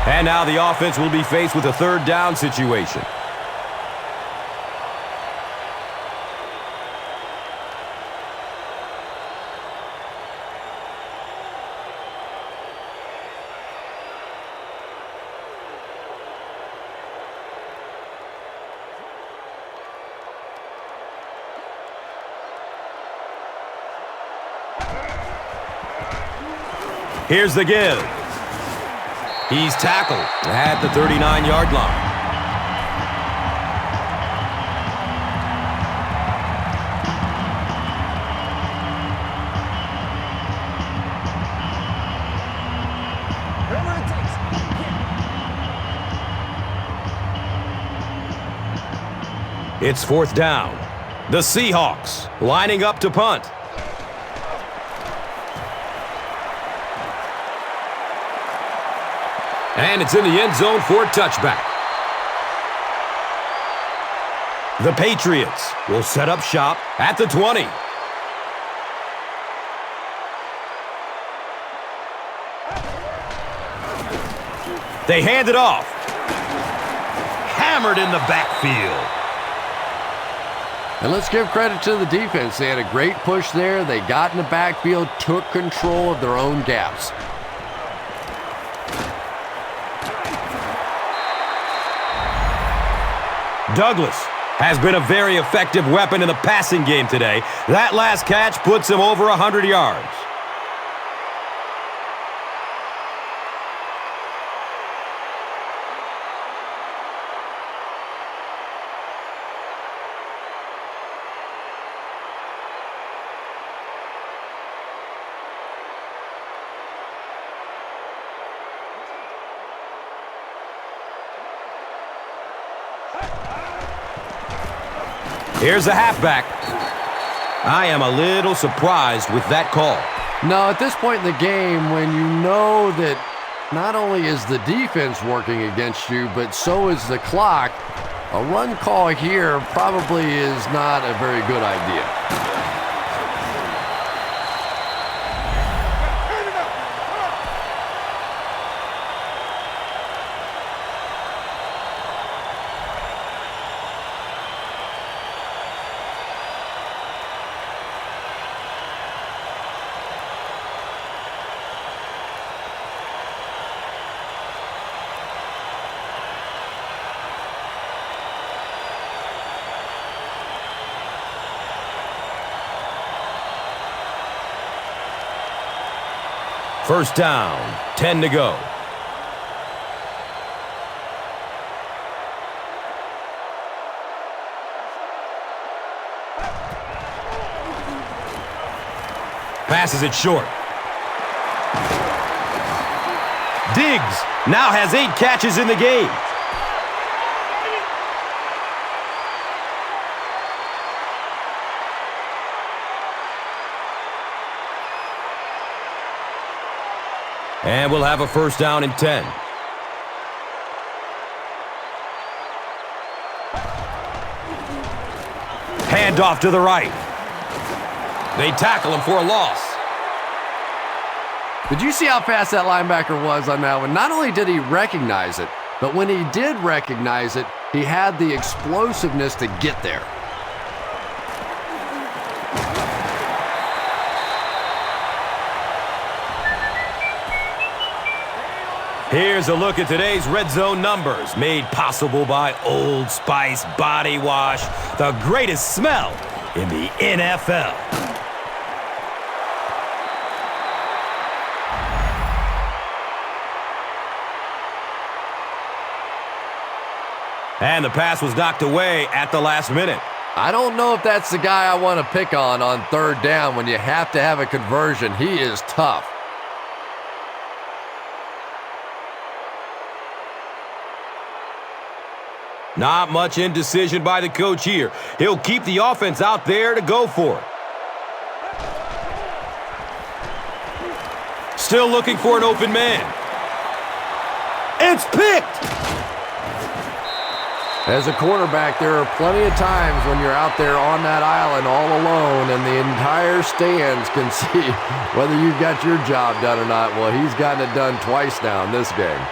And now the offense will be faced with a 3rd down situation. Here's the give. He's tackled at the 39-yard line. It's 4th down. The Seahawks lining up to punt. And it's in the end zone for a touchback. The Patriots will set up shop at the 20. They hand it off. Hammered in the backfield. And let's give credit to the defense. They had a great push there. They got in the backfield, took control of their own gaps. Douglas has been a very effective weapon in the passing game today. That last catch puts him over 100 yards. Here's the halfback. I am a little surprised with that call. No, at this point in the game, when you know that not only is the defense working against you, but so is the clock, a run call here probably is not a very good idea. First down, 10 to go. Passes it short. Diggs now has 8 catches in the game. And we'll have a first down and 10. Handoff to the right. They tackle him for a loss. Did you see how fast that linebacker was on that one? Not only did he recognize it, but when he did recognize it, he had the explosiveness to get there. Here's a look at today's red zone numbers, made possible by Old Spice Body Wash, the greatest smell in the NFL. And the pass was knocked away at the last minute. I don't know if that's the guy I want to pick on third down when you have to have a conversion. He is tough. Not much indecision by the coach here. He'll keep the offense out there to go for it. Still looking for an open man. It's picked! As a quarterback, there are plenty of times when you're out there on that island all alone and the entire stands can see whether you've got your job done or not. Well, he's gotten it done twice now in this game.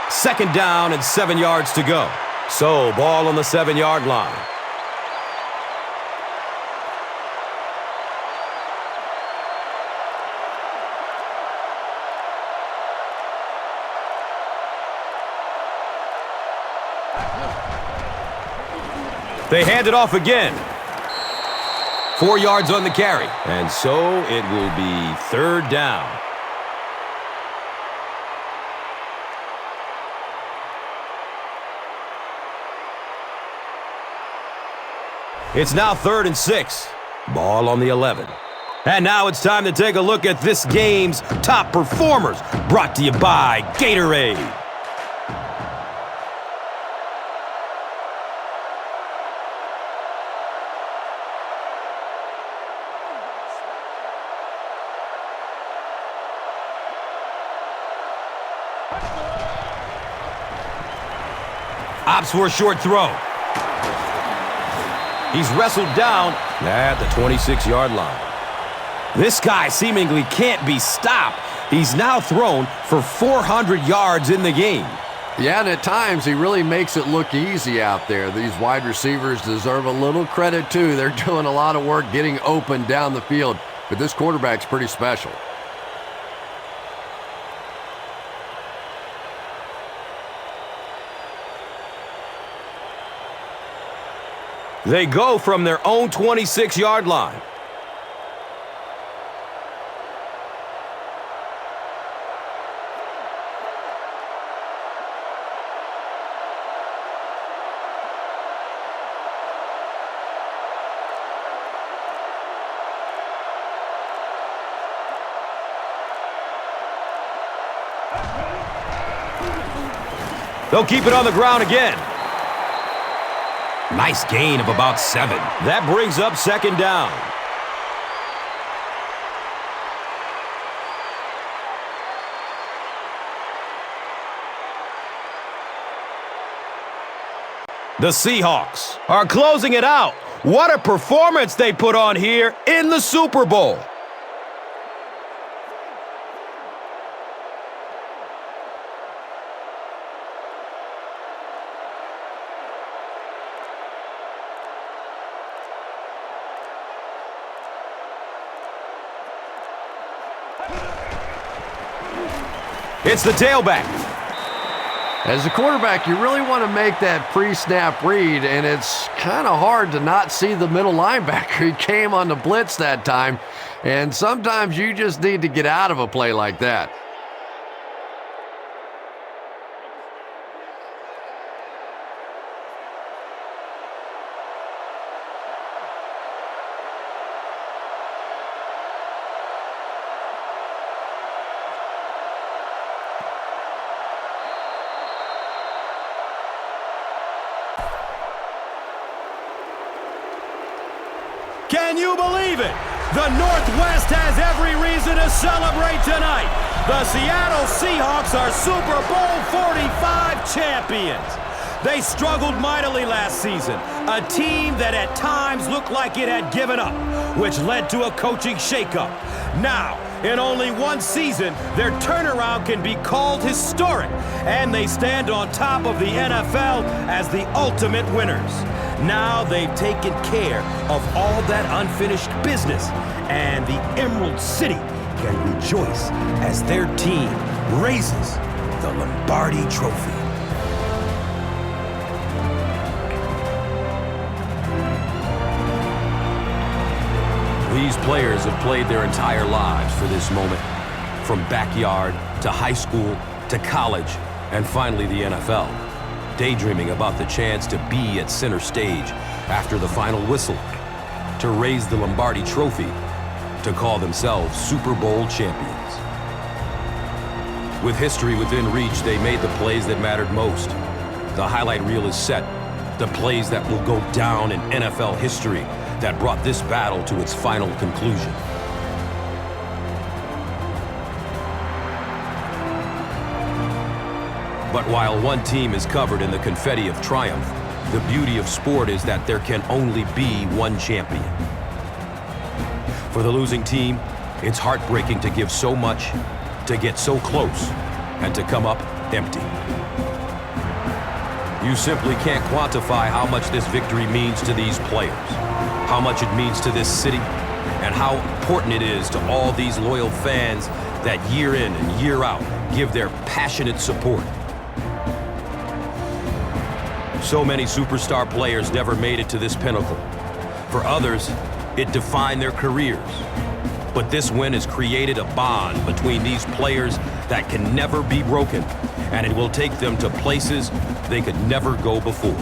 Second down and 7 yards to go. So, ball on the 7-yard line. They hand it off again. 4 yards on the carry. And so it will be third down. It's now 3rd and 6. Ball on the 11. And now it's time to take a look at this game's top performers. Brought to you by Gatorade. Opts for a short throw. He's wrestled down at the 26-yard line. This guy seemingly can't be stopped. He's now thrown for 400 yards in the game. Yeah, and at times he really makes it look easy out there. These wide receivers deserve a little credit too. They're doing a lot of work getting open down the field, but this quarterback's pretty special. They go from their own 26-yard line. They'll keep it on the ground again. Nice gain of about 7. That brings up second down. The Seahawks are closing it out. What a performance they put on here in the Super Bowl. It's the tailback. As a quarterback, you really want to make that pre-snap read, and it's kind of hard to not see the middle linebacker. He came on the blitz that time, and sometimes you just need to get out of a play like that. Can you believe it? The Northwest has every reason to celebrate tonight. The Seattle Seahawks are Super Bowl 45 champions. They struggled mightily last season, a team that at times looked like it had given up, which led to a coaching shakeup. Now, in only one season, their turnaround can be called historic, and they stand on top of the NFL as the ultimate winners. Now they've taken care of all that unfinished business, and the Emerald City can rejoice as their team raises the Lombardi Trophy. These players have played their entire lives for this moment, from backyard to high school to college and finally the NFL, daydreaming about the chance to be at center stage after the final whistle, to raise the Lombardi Trophy, to call themselves Super Bowl champions. With history within reach, they made the plays that mattered most. The highlight reel is set, the plays that will go down in NFL history that brought this battle to its final conclusion. But while one team is covered in the confetti of triumph, the beauty of sport is that there can only be one champion. For the losing team, it's heartbreaking to give so much, to get so close, and to come up empty. You simply can't quantify how much this victory means to these players, how much it means to this city, and how important it is to all these loyal fans that year in and year out give their passionate support. So many superstar players never made it to this pinnacle. For others, it defined their careers. But this win has created a bond between these players that can never be broken, and it will take them to places they could never go before.